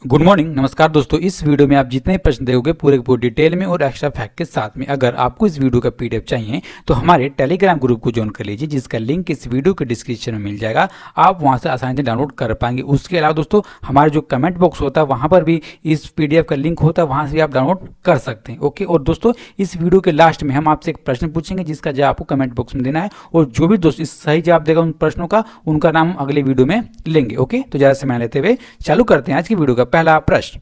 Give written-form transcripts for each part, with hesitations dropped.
Good morning, नमस्कार दोस्तों। इस वीडियो में आप जितने प्रश्न देखोगे पूरे के पूरे डिटेल में और एक्स्ट्रा फैक्ट के साथ में। अगर आपको इस वीडियो का पीडीएफ चाहिए तो हमारे टेलीग्राम ग्रुप को ज्वाइन कर लीजिए, जिसका लिंक इस वीडियो के डिस्क्रिप्शन में मिल जाएगा। आप वहां से आसानी से डाउनलोड कर पाएंगे। उसके अलावा दोस्तों हमारे जो कमेंट बॉक्स होता है वहां पर भी इस पीडीएफ का लिंक होता है, वहां से भी आप डाउनलोड कर सकते हैं। ओके, और दोस्तों इस वीडियो के लास्ट में हम आपसे एक प्रश्न पूछेंगे, जिसका जवाब आपको कमेंट बॉक्स में देना है, और जो भी दोस्त इस सही जवाब देगा उन प्रश्नों का, उनका नाम हम अगले वीडियो में लेंगे। ओके, तो ज्यादा समय लेते हुए चालू करते हैं आज की वीडियो का पहला प्रश्न।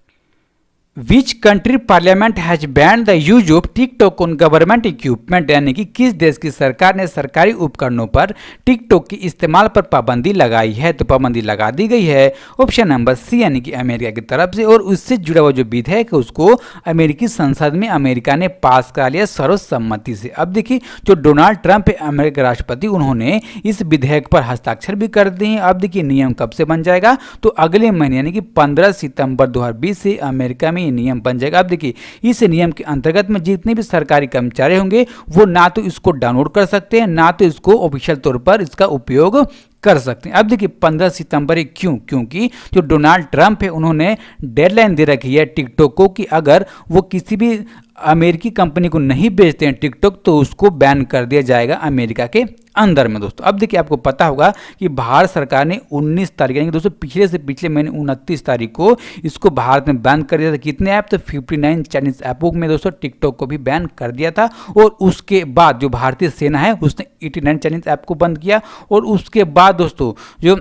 Which country parliament has ban the use of TikTok on government equipment, यानी कि किस देश की सरकार ने सरकारी उपकरणों पर टिकटॉक के इस्तेमाल पर पाबंदी लगाई है? तो पाबंदी लगा दी गई है ऑप्शन नंबर सी, यानी कि अमेरिका की तरफ से, और उससे जुड़ा हुआ जो विधेयक है उसको अमेरिकी संसद में अमेरिका ने पास करा लिया सर्वसम्मति से। अब देखिए, जो डोनाल्ड ट्रंप है अमेरिका के राष्ट्रपति, उन्होंने इस विधेयक पर हस्ताक्षर भी कर दिए हैं। अब देखिए नियम कब से बन जाएगा? तो अगले महीने यानी कि 15 सितंबर 2020 से अमेरिका में ये नियम बन जाएगा। अब देखिए, इस नियम के अंतर्गत में जितने भी सरकारी कर्मचारी होंगे वो ना तो इसको डाउनलोड कर सकते हैं, ना तो इसको ऑफिशियल तौर पर इसका उपयोग कर सकते हैं। अब देखिए 15 सितंबर क्यों? क्योंकि जो डोनाल्ड ट्रंप है उन्होंने डेडलाइन दे रखी है टिकटॉक को कि अगर वो किसी भी अमेरिकी कंपनी को नहीं बेचते हैं टिकटॉक, तो उसको बैन कर दिया जाएगा अमेरिका के अंदर में। दोस्तों अब देखिए, आपको पता होगा कि भारत सरकार ने 19 तारीख यानी कि दोस्तों पिछले से पिछले महीने 29 तारीख को इसको भारत में बैन कर दिया था। कितने ऐप? तो 59 चाइनीज ऐपों में दोस्तों टिकटॉक को भी बैन कर दिया था। और उसके बाद जो भारतीय सेना है उसने 89 चाइनीज ऐप को बंद किया, और उसके बाद दोस्तों जो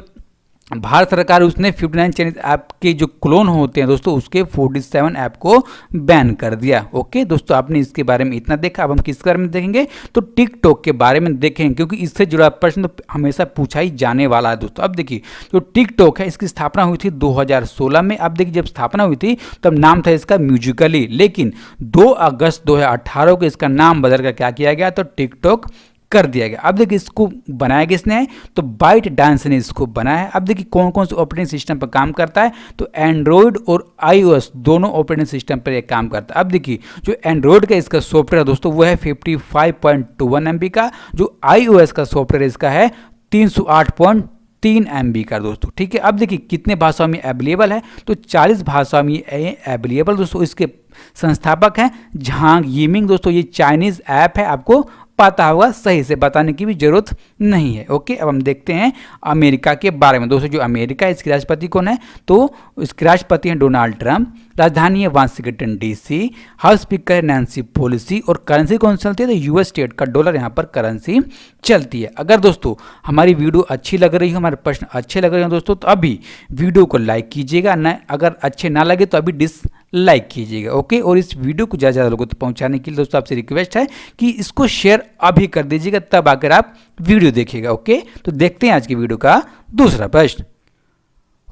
भारत सरकार उसने 59 चाइनीज ऐप के जो क्लोन होते हैं दोस्तों उसके 47 ऐप को बैन कर दिया। ओके दोस्तों, आपने इसके बारे में इतना देखा। अब हम किसके बारे में देखेंगे? तो टिकटॉक के बारे में देखेंगे, क्योंकि इससे जुड़ा प्रश्न तो हमेशा पूछा ही जाने वाला है दोस्तों। अब देखिए, जो टिकटॉक है इसकी स्थापना हुई थी 2016 में। अब देखिए, जब स्थापना हुई थी तब नाम था इसका म्यूजिकली, लेकिन 2 अगस्त 2018 को इसका नाम बदल कर क्या किया गया? तो टिकटॉक कर दिया गया। अब देखिए, इसको बनाया किसने है? तो बाइट डांस ने इसको बनाया है। अब देखिए कौन कौन से ऑपरेटिंग सिस्टम पर काम करता है? तो एंड्रॉयड और आईओएस दोनों ऑपरेटिंग सिस्टम पर एक काम करता है। अब देखिए, जो एंड्रॉयड का इसका सॉफ्टवेयर दोस्तों वो है 55.21 MB का, जो आईओएस का सॉफ्टवेयर इसका है 308.3 MB का दोस्तों। ठीक है, अब देखिए कितने भाषाओं में अवेलेबल है? तो 40 भाषाओं में अवेलेबल दोस्तों। इसके संस्थापक हैं झांग यिमिंग दोस्तों। ये चाइनीज ऐप है, आपको पता होगा, सही से बताने की भी जरूरत नहीं है। ओके, अब हम देखते हैं अमेरिका के बारे में दोस्तों। जो अमेरिका है इसके राष्ट्रपति कौन है? तो इसके राष्ट्रपति हैं डोनाल्ड ट्रंप, राजधानी है वाशिंगटन DC, हाउस स्पीकर है नैन्सी पेलोसी, और करेंसी कौन सी चलती है? तो यूएस स्टेट का डॉलर यहाँ पर करेंसी चलती है। अगर दोस्तों हमारी वीडियो अच्छी लग रही हो, हमारे प्रश्न अच्छे लग रहे हो दोस्तों, तो अभी वीडियो को लाइक कीजिएगा, न अगर अच्छे ना लगे तो अभी डिसलाइक कीजिएगा। ओके, और इस वीडियो को ज़्यादा ज़्यादा लोगों तक पहुँचाने के लिए दोस्तों आपसे रिक्वेस्ट है कि इसको शेयर अभी कर दीजिएगा, तब आकर आप वीडियो देखिएगा। ओके, तो देखते हैं आज की वीडियो का दूसरा प्रश्न।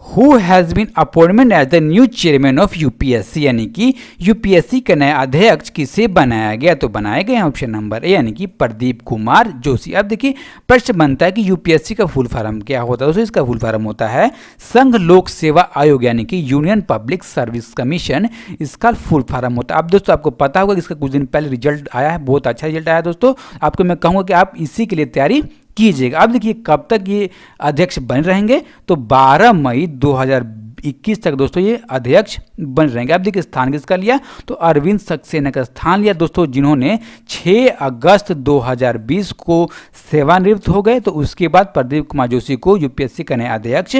Who has been appointed as the new chairman of UPSC, यानी कि यूपीएससी का नया अध्यक्ष किसे बनाया गया? तो बनाए गए हैं ऑप्शन नंबर ए, यानी कि प्रदीप कुमार जोशी। अब देखिए प्रश्न बनता है कि यूपीएससी का फुल फॉर्म क्या होता है? दोस्तों इसका फुल फॉर्म होता है संघ लोक सेवा आयोग, यानी कि यूनियन पब्लिक सर्विस कमीशन, इसका फुल फॉर्म होता है। अब दोस्तों आपको पता होगा कि इसका कुछ दिन पहले रिजल्ट आया है, बहुत अच्छा रिजल्ट आया दोस्तों। आपको मैं कहूँगा कि आप इसी के लिए तैयारी कीजिएगा। अब देखिए कब तक ये अध्यक्ष बन रहेंगे? तो 12 मई 2021 तक दोस्तों ये अध्यक्ष बन रहेंगे। अब देखिए स्थान किसका लिया? तो अरविंद सक्सेना का स्थान लिया दोस्तों, जिन्होंने 6 अगस्त 2020 को सेवानिवृत्त हो गए। तो उसके बाद प्रदीप कुमार जोशी को यूपीएससी का नया अध्यक्ष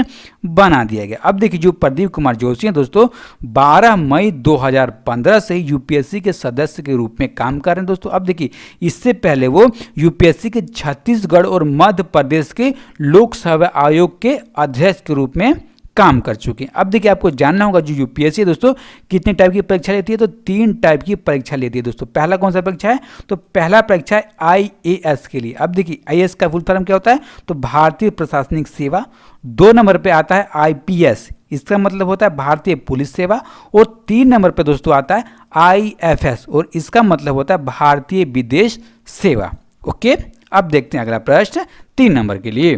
बना दिया गया। अब देखिए, जो प्रदीप कुमार जोशी हैं दोस्तों 12 मई 2015 से यूपीएससी के सदस्य के रूप में काम कर रहे हैं दोस्तों। अब देखिए, इससे पहले वो यूपीएससी के छत्तीसगढ़ और मध्य प्रदेश के लोकसेवा आयोग के अध्यक्ष के रूप में काम कर चुके हैं। अब देखिए, आपको जानना होगा जो यूपीएससी है दोस्तों कितने टाइप की परीक्षा लेती है? तो 3 टाइप की परीक्षा लेती है दोस्तों। पहला कौन सा परीक्षा है? तो पहला परीक्षा है आईएएस के लिए। अब देखिए आईएएस का फुल फॉर्म क्या होता है? तो भारतीय प्रशासनिक सेवा। 2 नंबर पे आता है आईपीएस, इसका मतलब होता है भारतीय पुलिस सेवा। और 3 नंबर पे दोस्तों आता है आईएफएस, और इसका मतलब होता है भारतीय विदेश सेवा। ओके, अब देखते हैं अगला प्रश्न 3 नंबर के लिए।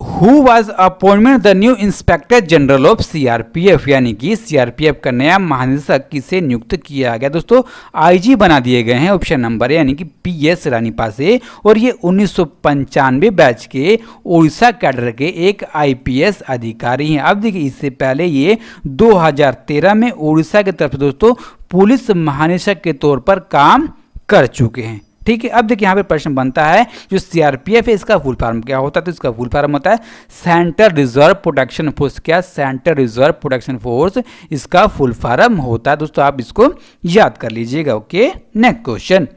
Who was appointment the new inspector general of CRPF, यानी कि सीआरपीएफ का नया महानिदेशक किसे नियुक्त किया गया। दोस्तों आईजी बना दिए गए हैं ऑप्शन नंबर यानी कि पीएस रानीपासे, और ये 1995 बैच के उड़ीसा कैडर के एक आईपीएस अधिकारी हैं। अब देखिए इससे पहले ये 2013 में उड़ीसा की तरफ से दोस्तों पुलिस महानिदेशक के तौर पर काम कर चुके हैं। ठीक है, अब देखिए यहाँ पे प्रश्न बनता है जो सीआरपीएफ है इसका फुल फॉर्म क्या होता है, तो इसका फुल फॉर्म होता है सेंट्रल रिजर्व प्रोटेक्शन फोर्स। क्या, सेंट्रल रिजर्व प्रोटेक्शन फोर्स इसका फुल फॉर्म होता है। दोस्तों आप इसको याद कर लीजिएगा। Okay, next question,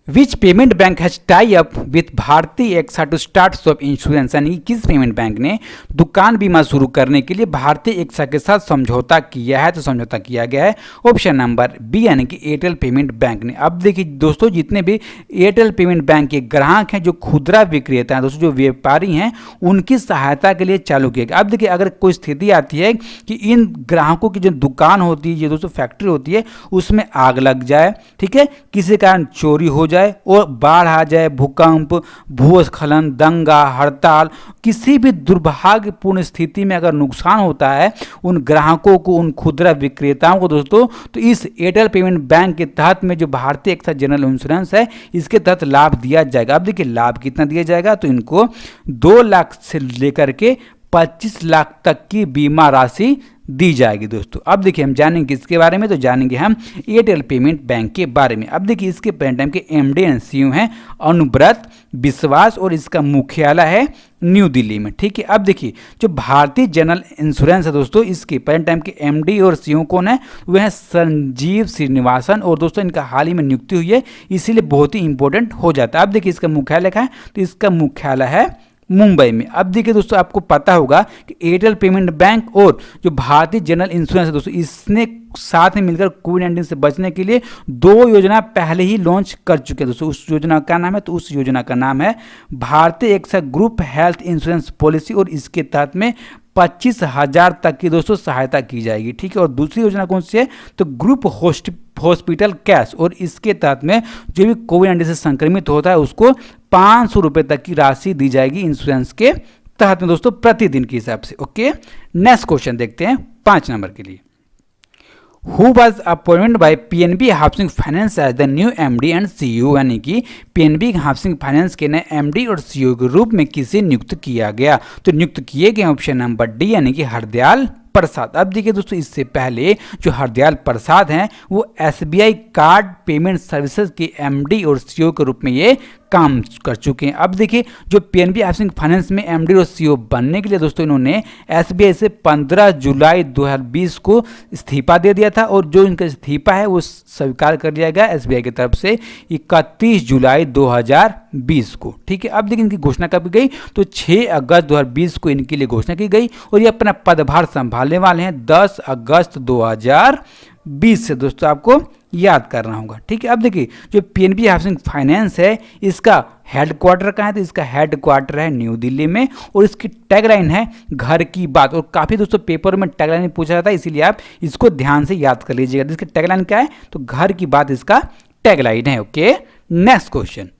which payment bank has tie up with Bharti AXA to start shop insurance, यानी कि किस पेमेंट बैंक ने दुकान बीमा शुरू करने के लिए भारतीय एक्सा के साथ समझौता किया है, तो समझौता किया गया है ऑप्शन नंबर बी यानी कि एयरटेल पेमेंट बैंक ने। अब देखिए दोस्तों जितने भी एयरटेल पेमेंट बैंक के ग्राहक हैं, जो खुदरा विक्रेता हैं दोस्तों, जो व्यापारी हैं, उनकी सहायता के लिए चालू किया गया। अब देखिए अगर कोई स्थिति आती है कि इन ग्राहकों की जो दुकान होती है, ये दोस्तों फैक्ट्री होती है, उसमें आग लग जाए, ठीक है, किसी कारण चोरी हो जाए और बाढ़ आ जाए, भूकंप, भूस्खलन, दंगा, हड़ताल, किसी भी दुर्भाग्यपूर्ण स्थिति में अगर नुकसान होता है उन ग्राहकों को, उन खुदरा विक्रेताओं को दोस्तों, तो इस एयरटेल पेमेंट बैंक के तहत में जो भारतीय एक्सा जनरल इंश्योरेंस है इसके तहत लाभ दिया जाएगा। अब देखिए लाभ कितना दिया जाएगा, तो इनको 2 लाख से लेकर के 25 लाख तक की बीमा राशि दी जाएगी। दोस्तों अब देखिए हम जानेंगे इसके बारे में, तो जानेंगे हम एयरटेल पेमेंट बैंक के बारे में। अब देखिए इसके पेमेंट बैंक के एमडी एंड सीईओ हैं अनुव्रत विश्वास, और इसका मुख्यालय है न्यू दिल्ली में। ठीक है, अब देखिए जो भारतीय जनरल इंश्योरेंस है दोस्तों, इसके पेरेंट टाइम के एमडी और सीईओ कौन है, वह है संजीव श्रीनिवासन, और दोस्तों इनका हाल ही में नियुक्ति हुई है, इसीलिए बहुत ही इंपॉर्टेंट हो जाता है। अब देखिए इसका मुख्यालय कहाँ है, तो इसका मुख्यालय है मुंबई में। अब देखिए दोस्तों आपको पता होगा कि एयरटेल पेमेंट बैंक और जो भारतीय जनरल इंश्योरेंस है दोस्तों, इसने साथ में मिलकर कोविड-19 से बचने के लिए 2 योजना पहले ही लॉन्च कर चुके हैं दोस्तों। उस योजना का नाम है, तो उस योजना का नाम है Bharatiya AXA group health insurance policy, और इसके तहत में 25,000 तक की दोस्तों सहायता की जाएगी। ठीक है, और दूसरी योजना कौन सी है, तो ग्रुप हॉस्पिटल कैश, और इसके तहत में जो भी कोविड-19 से संक्रमित होता है उसको 500 रुपये तक की राशि दी जाएगी इंश्योरेंस के तहत में दोस्तों, प्रतिदिन के हिसाब से। ओके, नेक्स्ट क्वेश्चन देखते हैं 5 नंबर के लिए। Who was appointed by PNB housing finance as the new MD and CEO, यानी कि पीएनबी हाउसिंग फाइनेंस के नए एमडी और सीईओ के रूप में किसे नियुक्त किया गया, तो नियुक्त किए गए ऑप्शन नंबर डी यानी कि हरदयाल प्रसाद। अब देखिए दोस्तों इससे पहले जो हरदयाल प्रसाद हैं वो एसबीआई कार्ड पेमेंट सर्विसेज के एमडी और सीईओ के रूप में ये काम कर चुके हैं। अब देखिए जो पीएनबी हाउसिंग फाइनेंस में एमडी और सीईओ बनने के लिए दोस्तों इन्होंने एसबीआई से 15 जुलाई 2020 को इस्तीफा दे दिया था, और जो इनका इस्तीफा है वो स्वीकार कर लिया गया एसबीआई की तरफ से 31 जुलाई 2020 को। ठीक है, अब देखिए इनकी घोषणा कब गई, तो 6 अगस्त 2020 को इनके लिए घोषणा की गई, और ये अपना पदभार संभालने वाले हैं 10 अगस्त 2020 से। दोस्तों आपको याद करना होगा। ठीक है, अब देखिए जो पीएनबी हाउसिंग फाइनेंस है इसका हेडक्वार्टर कहाँ है, तो इसका हेडक्वार्टर है न्यू दिल्ली में, और इसकी टैगलाइन है घर की बात। और काफ़ी दोस्तों पेपर में टैगलाइन पूछा जाता है, इसीलिए आप इसको ध्यान से याद कर लीजिएगा। इसकी टैगलाइन क्या है, तो घर की बात इसका टैगलाइन है। Okay, next question,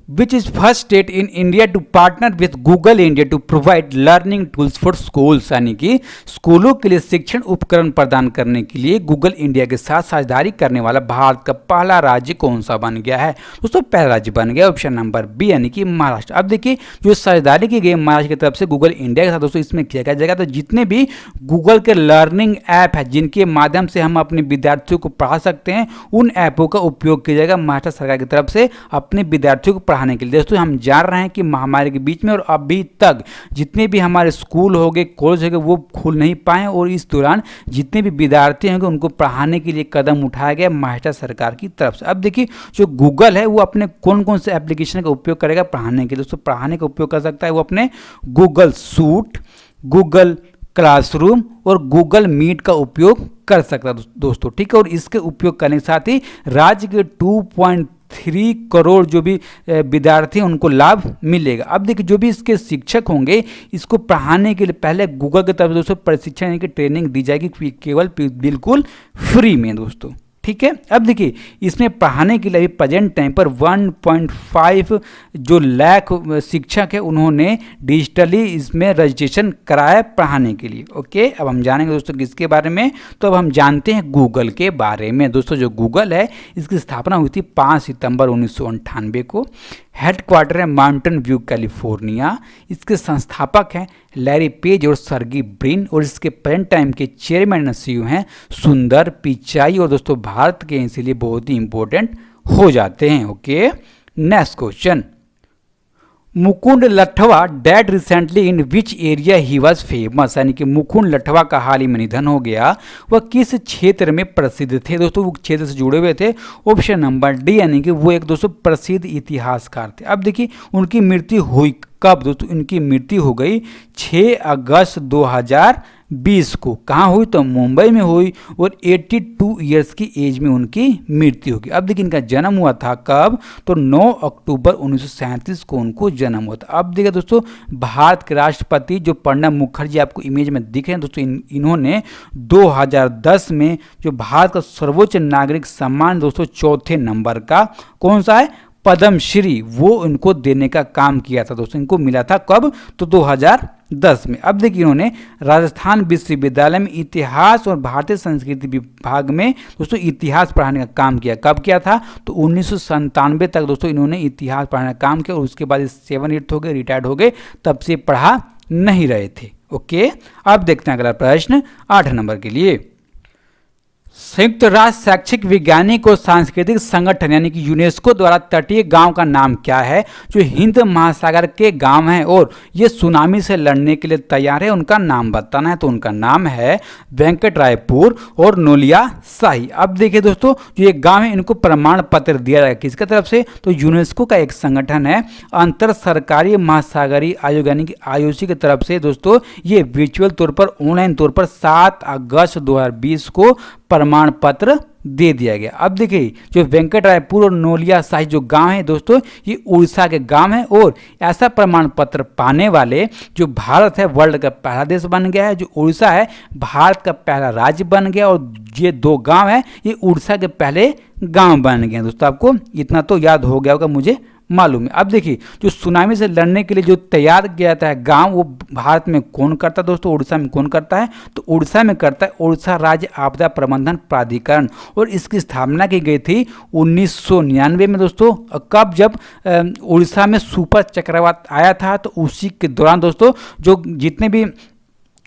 which is first state in India to partner with Google India to provide learning tools for schools, यानी कि स्कूलों के लिए शिक्षण उपकरण प्रदान करने के लिए गूगल इंडिया के साथ साझेदारी करने वाला भारत का पहला राज्य कौन सा बन गया है, दोस्तों पहला राज्य बन गया ऑप्शन नंबर बी यानी कि महाराष्ट्र। अब देखिए जो साझेदारी की गई महाराष्ट्र की तरफ से गूगल इंडिया के साथ दोस्तों इसमें किया जाएगा, तो जितने भी गूगल के लर्निंग ऐप है जिनके माध्यम से हम अपने विद्यार्थियों को पढ़ा सकते हैं, उन ऐपों का उपयोग किया जाएगा महाराष्ट्र सरकार की तरफ से अपने विद्यार्थियों को पढ़ाने के लिए। दोस्तों हम जान रहे हैं कि महामारी के बीच में और अभी तक जितने भी हमारे स्कूल हो गए, कॉलेज हो गए, वो खुल नहीं पाए, और इस दौरान जितने भी विद्यार्थी होंगे उनको पढ़ाने के लिए कदम उठाया गया महाराष्ट्र सरकार की तरफ से। अब देखिए जो गूगल है वो अपने कौन कौन से एप्लीकेशन का उपयोग करेगा पढ़ाने के लिए। दोस्तों पढ़ाने का उपयोग कर सकता है वो अपने गूगल सूट, गूगल क्लासरूम और गूगल मीट का उपयोग कर सकता है दोस्तों। ठीक है, और इसके उपयोग करने के साथ ही राज्य के 2.3 करोड़ जो भी विद्यार्थी हैं उनको लाभ मिलेगा। अब देखिए जो भी इसके शिक्षक होंगे इसको पढ़ाने के लिए पहले गूगल की तरफ से दोस्तों प्रशिक्षण यानी कि ट्रेनिंग दी जाएगी, केवल बिल्कुल फ्री में दोस्तों। ठीक है। अब देखिए इसमें पढ़ाने के लिए अभी प्रेजेंट टाइम पर 1.5 जो लाख शिक्षक है उन्होंने डिजिटली इसमें रजिस्ट्रेशन कराया पढ़ाने के लिए। ओके, अब हम जानेंगे दोस्तों किसके बारे में, तो अब हम जानते हैं गूगल के बारे में। दोस्तों जो गूगल है इसकी स्थापना हुई थी 5 सितंबर 1998 को। हेडक्वार्टर है माउंटेन व्यू कैलिफोर्निया। इसके संस्थापक हैं लैरी पेज और सर्गी ब्रिन, और इसके प्रेजेंट टाइम के चेयरमैन एंड सीईओ हैं सुंदर पिचाई, और दोस्तों भारत के इसीलिए बहुत ही इंपॉर्टेंट हो जाते हैं। Okay, next question, Mukund Lathwa dead recently in which area he was famous, यानी कि मुकुंद लठवा का हाल ही में निधन हो गया, वह किस क्षेत्र में प्रसिद्ध थे। दोस्तों वो क्षेत्र से जुड़े हुए थे, ऑप्शन नंबर डी, यानी कि वो एक दोस्तों प्रसिद्ध इतिहासकार थे। अब देखिए उनकी मृत्यु हुई कब दोस्तों, इनकी मृत्यु हो गई 6 अगस्त 2020 को। कहाँ हुई, तो मुंबई में हुई, और 82 ईयर्स की एज में उनकी मृत्यु होगी। अब देखिए इनका जन्म हुआ था कब, तो 9 अक्टूबर 1937 को उनको जन्म हुआ था। अब देखिए दोस्तों भारत के राष्ट्रपति जो प्रणब मुखर्जी आपको इमेज में दिख रहे हैं दोस्तों, इन्होंने 2010 में जो भारत का सर्वोच्च नागरिक सम्मान दोस्तों 4थे नंबर का कौन सा है, पद्मश्री, वो इनको देने का काम किया था दोस्तों। इनको मिला था कब, तो 2010 में। अब देखिए इन्होंने राजस्थान विश्वविद्यालय में इतिहास और भारतीय संस्कृति विभाग में दोस्तों इतिहास पढ़ाने का काम किया। कब किया था, तो 1997 तक दोस्तों इन्होंने इतिहास पढ़ाने का काम किया, और उसके बाद 7-8 हो गए, रिटायर्ड हो गए, तब से पढ़ा नहीं रहे थे। ओके, अब देखते हैं अगला प्रश्न 8 नंबर के लिए। संयुक्त राष्ट्र शैक्षिक वैज्ञानिक और सांस्कृतिक संगठन यानी कि यूनेस्को द्वारा तटीय गांव का नाम क्या है जो हिंद महासागर के गांव हैं और ये सुनामी से लड़ने के लिए तैयार है, उनका नाम बताना है। तो उनका नाम है वेंकट रायपुर और नोलिया शाही। अब देखिए दोस्तों जो ये गांव है इनको प्रमाण पत्र दिया जाएगा किसकी तरफ से, तो यूनेस्को का एक संगठन है अंतर सरकारी महासागरीय आयोग यानी कि IOC की तरफ से दोस्तों ये वर्चुअल तौर पर ऑनलाइन तौर पर 7 अगस्त 2020 को प्रमाण पत्र दे दिया गया। अब देखिए जो वेंकट रायपुर और नोलिया शाही जो गांव है दोस्तों ये उड़ीसा के गांव है, और ऐसा प्रमाण पत्र पाने वाले जो भारत है वर्ल्ड का पहला देश बन गया है, जो उड़ीसा है भारत का पहला राज्य बन गया, और ये 2 गांव है ये उड़ीसा के पहले गांव बन गए। दोस्तों आपको इतना तो याद हो गया होगा, मुझे मालूम है। अब देखिए जो सुनामी से लड़ने के लिए जो तैयार किया जाता है गांव, वो भारत में कौन करता है दोस्तों, उड़ीसा में कौन करता है, तो उड़ीसा में करता है उड़ीसा राज्य आपदा प्रबंधन प्राधिकरण, और इसकी स्थापना की गई थी 1999 में दोस्तों। कब, जब उड़ीसा में सुपर चक्रवात आया था, तो उसी के दौरान दोस्तों जो जितने भी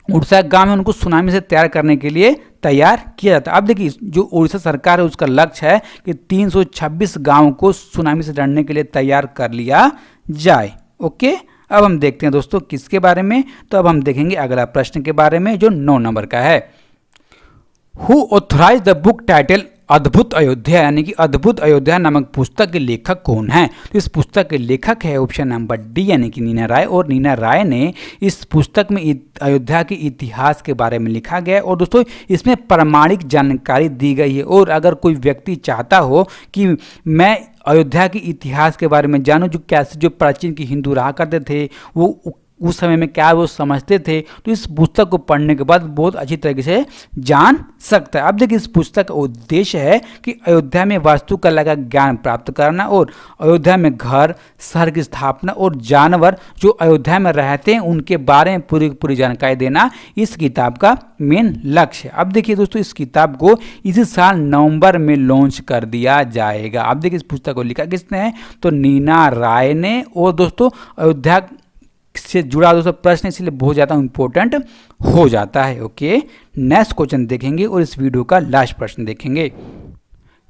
उड़ीसा गांव है उनको सुनामी से तैयार करने के लिए तैयार किया जाता है। अब देखिए जो उड़ीसा सरकार है उसका लक्ष्य है कि 326 गांवों को सुनामी से लड़ने के लिए तैयार कर लिया जाए। ओके, अब हम देखते हैं दोस्तों किसके बारे में, तो अब हम देखेंगे अगला प्रश्न के बारे में जो 9 नंबर का है। Who authorise the book title Adbhut Ayodhya, यानी कि अद्भुत अयोध्या नामक पुस्तक के लेखक कौन है, तो इस पुस्तक के लेखक है ऑप्शन नंबर डी यानी कि नीना राय, और नीना राय ने इस पुस्तक में अयोध्या के इतिहास के बारे में लिखा गया है, और दोस्तों इसमें प्रामाणिक जानकारी दी गई है। और अगर कोई व्यक्ति चाहता हो कि मैं अयोध्या के इतिहास के बारे में जानूं, जो कैसे जो प्राचीन के हिंदू रहा करते थे, वो उस समय में क्या वो समझते थे, तो इस पुस्तक को पढ़ने के बाद बहुत अच्छी तरीके से जान सकता है। अब देखिए इस पुस्तक का उद्देश्य है कि अयोध्या में वास्तुकला का ज्ञान प्राप्त करना, और अयोध्या में घर शहर की स्थापना और जानवर जो अयोध्या में रहते हैं उनके बारे में पूरी जानकारी देना इस किताब का मेन लक्ष्य है। अब देखिए दोस्तों इस किताब को इसी साल नवंबर में लॉन्च कर दिया जाएगा। अब देखिए इस पुस्तक को लिखा किसने है, तो नीना राय ने, और दोस्तों अयोध्या से जुड़ा दोस्तों प्रश्न इसलिए बहुत ज़्यादा इंपॉर्टेंट हो जाता है। ओके, नेक्स्ट क्वेश्चन देखेंगे और इस वीडियो का लास्ट प्रश्न देखेंगे।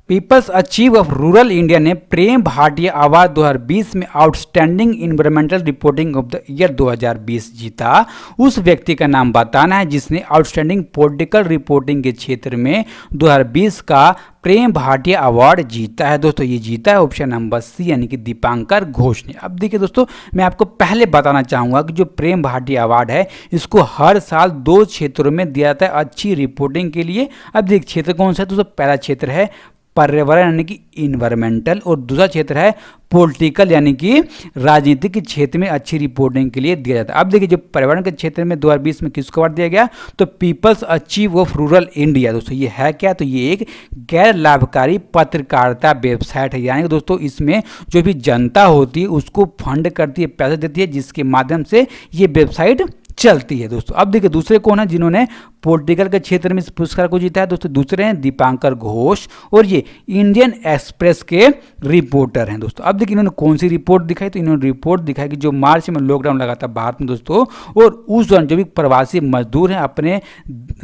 People's archive of rural India ने प्रेम भाटिया अवार्ड 2020 में outstanding environmental reporting of the year 2020 जीता। उस व्यक्ति का नाम बताना है जिसने आउटस्टैंडिंग पॉलिटिकल रिपोर्टिंग के क्षेत्र में 2020 का प्रेम भाटिया अवार्ड जीता है। दोस्तों ये जीता है ऑप्शन नंबर सी यानी कि दीपांकर घोष ने। अब देखिए दोस्तों मैं आपको पहले बताना चाहूँगा कि जो प्रेम भाटिया अवार्ड है इसको हर साल 2 क्षेत्रों में दिया जाता है अच्छी रिपोर्टिंग के लिए। अब देखिए क्षेत्र कौन सा है, दोस्तों पहला क्षेत्र है पर्यावरण यानी कि इन्वायरमेंटल, और दूसरा क्षेत्र है पॉलिटिकल यानी कि राजनीतिक के क्षेत्र में अच्छी रिपोर्टिंग के लिए दिया जाता है। अब देखिए जो पर्यावरण के क्षेत्र में 2020 में किसको अवार्ड दिया गया, तो people's archive of rural India. दोस्तों ये है क्या, तो ये एक गैर लाभकारी पत्रकारिता वेबसाइट है, यानी कि दोस्तों इसमें जो भी जनता होती है उसको फंड करती है, पैसे देती है, जिसके माध्यम से ये वेबसाइट चलती है। दोस्तों अब देखिए दूसरे कौन है जिन्होंने पॉलिटिकल के क्षेत्र में इस पुरस्कार को जीता है। दोस्तों दूसरे हैं दीपांकर घोष, और ये इंडियन एक्सप्रेस के रिपोर्टर हैं। दोस्तों अब देखिए इन्होंने कौन सी रिपोर्ट दिखाई, तो इन्होंने रिपोर्ट दिखाई कि जो मार्च में लॉकडाउन लगा था भारत में दोस्तों, और उस दौरान जो भी प्रवासी मजदूर हैं अपने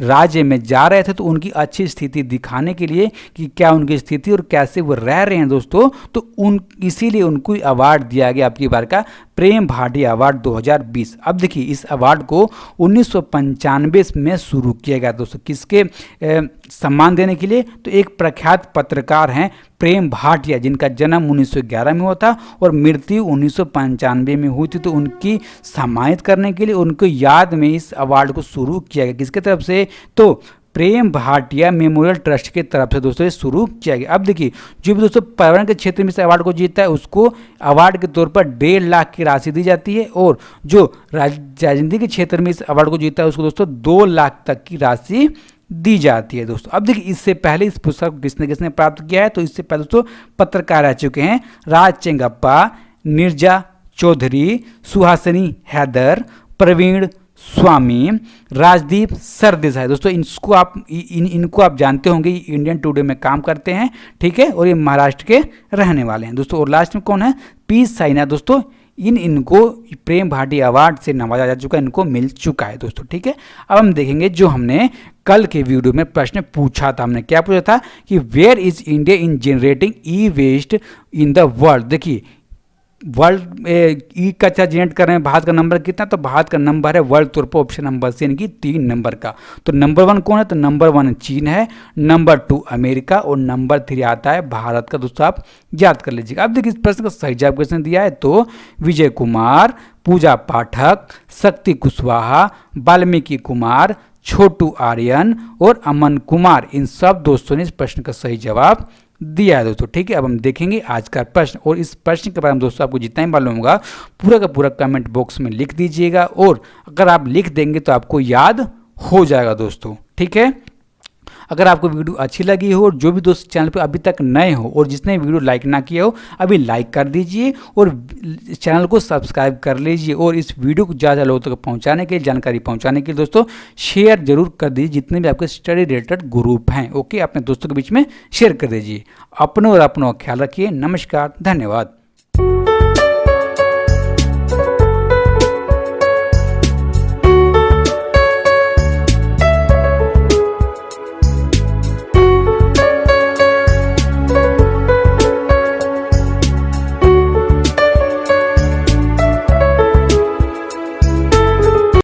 राज्य में जा रहे थे, तो उनकी अच्छी स्थिति दिखाने के लिए कि क्या उनकी स्थिति और कैसे वो रह रहे हैं दोस्तों, तो इसीलिए उनको अवार्ड दिया गया आपकी बार का प्रेम भाटिया अवार्ड 2020। अब देखिए इस अवार्ड को 1995 में शुरू किया गया दोस्तों, किसके सम्मान देने के लिए, तो एक प्रख्यात पत्रकार हैं प्रेम भाटिया, जिनका जन्म 1911 में हुआ था और मृत्यु 1995 में हुई थी। तो उनकी सम्मानित करने के लिए उनको याद में इस अवार्ड को शुरू किया गया, किसके तरफ से, तो प्रेम भाटिया मेमोरियल ट्रस्ट की तरफ से दोस्तों ये शुरू किया गया। अब देखिए जो भी दोस्तों पर्यावरण के क्षेत्र में इस अवार्ड को जीतता है उसको अवार्ड के तौर पर 1.5 लाख की राशि दी जाती है, और जो राजनीति के क्षेत्र में इस अवार्ड को जीतता है उसको दोस्तों 2 लाख तक की राशि दी जाती है। दोस्तों अब देखिए इससे पहले इस पुरस्कार को किसने किसने प्राप्त किया है, तो इससे पहले दोस्तों पत्रकार रह चुके हैं राज चेंगप्पा, नीरजा चौधरी, सुहासिनी हैदर, प्रवीण स्वामी, राजदीप सरदेसाई। दोस्तों इनको आप जानते होंगे, ये इंडियन टुडे में काम करते हैं, ठीक है, और ये महाराष्ट्र के रहने वाले हैं दोस्तों। और लास्ट में कौन है, पी साइना। दोस्तों इनको प्रेम भाटिया अवार्ड से नवाजा जा चुका है, इनको मिल चुका है दोस्तों, ठीक है। अब हम देखेंगे जो हमने कल के वीडियो में प्रश्न पूछा था, हमने क्या पूछा था कि where is India in generating e waste in the world. देखिए वर्ल्ड ई कचरा जनरेट कर रहे हैं, भारत का नंबर कितना, तो भारत का नंबर है वर्ल्ड तौर पर ऑप्शन नंबर सी यानी कि 3 नंबर का। तो नंबर 1 कौन है, तो नंबर 1 चीन है, नंबर 2 अमेरिका, और नंबर 3 आता है भारत का। दोस्तों आप याद कर लीजिएगा। अब देखिए इस प्रश्न का सही जवाब किसने दिया है, तो विजय कुमार, पूजा पाठक, शक्ति कुशवाहा, वाल्मीकि कुमार, छोटू आर्यन और अमन कुमार, इन सब दोस्तों ने इस प्रश्न का सही जवाब दिया है दोस्तों, ठीक है। अब हम देखेंगे आज का प्रश्न, और इस प्रश्न के बारे में दोस्तों आपको जितना ही मालूम होगा पूरा का पूरा कमेंट बॉक्स में लिख दीजिएगा, और अगर आप लिख देंगे तो आपको याद हो जाएगा दोस्तों, ठीक है। अगर आपको वीडियो अच्छी लगी हो और जो भी दोस्त चैनल पर अभी तक नए हो और जिसने वीडियो लाइक ना किया हो अभी लाइक कर दीजिए और चैनल को सब्सक्राइब कर लीजिए, और इस वीडियो को ज़्यादा लोगों तक पहुंचाने के लिए, जानकारी पहुंचाने के लिए दोस्तों शेयर जरूर कर दीजिए, जितने भी आपके स्टडी रिलेटेड ग्रुप हैं, ओके, अपने दोस्तों के बीच में शेयर कर दीजिए। अपनों और अपनों ख्याल रखिए। नमस्कार, धन्यवाद।